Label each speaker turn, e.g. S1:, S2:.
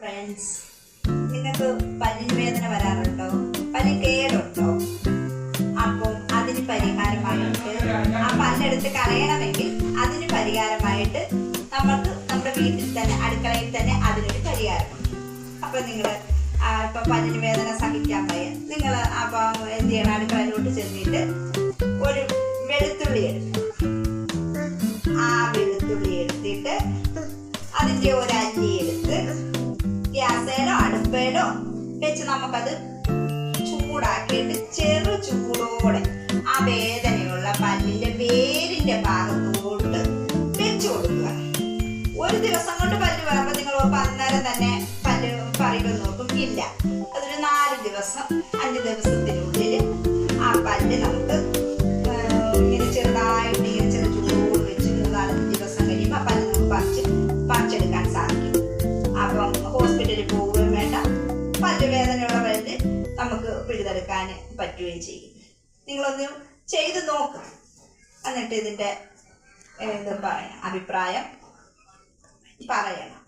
S1: Friends, നിങ്ങൾക്ക് പല്ലിന് വേദന വരാറുണ്ടോ? പല്ല് കേടുണ്ടോ? അപ്പം അതിന് പരിഹാരമായിട്ട് ആ പല്ലെടുത്ത് കളയണമെങ്കിൽ അതിന് പരിഹാരമായിട്ട് നമുക്ക് നമ്മുടെ വീട്ടിൽ തന്നെ അടുക്കളയിൽ തന്നെ അതിനൊരു പരിഹാരമുണ്ട്. അപ്പം നിങ്ങൾ ഇപ്പം പല്ലിന് വേദന സഹിക്കാൻ വയ്യ, നിങ്ങൾ അപ്പം എന്ത് ചെയ്യണം? അടുക്കളയിലോട്ട് ചെന്നിട്ട് ഒരു വെളുത്തുള്ളി എടുക്കണം. ആ വെളുത്തുള്ളി എടുത്തിട്ട് അതിൻ്റെ ഒരു അല്ലി എടുത്ത് ഗ്യാസേലോ അടുപ്പേലോ വെച്ച് നമുക്കത് ചൂടാക്കിയിട്ട് ചെറു ചൂടോടെ ആ വേദനയുള്ള പല്ലിന്റെ വേരിന്റെ ഭാഗത്തോട്ട് വെച്ചു കൊടുക്കുക. ഒരു ദിവസം കൊണ്ട് പല്ല് പറയുമ്പോൾ നിങ്ങൾ അന്നേരം തന്നെ പല്ല് പറയുമെന്ന് നോക്കും. ഇല്ല, അതൊരു 4 ദിവസം 5 ദിവസത്തിനുള്ളിൽ ആ പല്ല് നമുക്ക് ഇങ്ങനെ ചെറുതായിട്ട് ഇങ്ങനെ ചെറു ചൂടോട് വെച്ച് 3-4 ദിവസം കഴിയുമ്പോൾ ആ പല്ല് നമുക്ക് പറിച്ചെടുക്കാൻ സാധിക്കും. അപ്പം ഹോസ്പിറ്റലിൽ പോവുകയും വേണ്ട, പല്ല് വേദനയുള്ള പല്ല് നമുക്ക് പിഴുതെടുക്കാൻ പറ്റുകയും ചെയ്യും. നിങ്ങളൊന്ന് ചെയ്ത് നോക്കുക, എന്നിട്ട് ഇതിൻ്റെ അഭിപ്രായം പറയണം.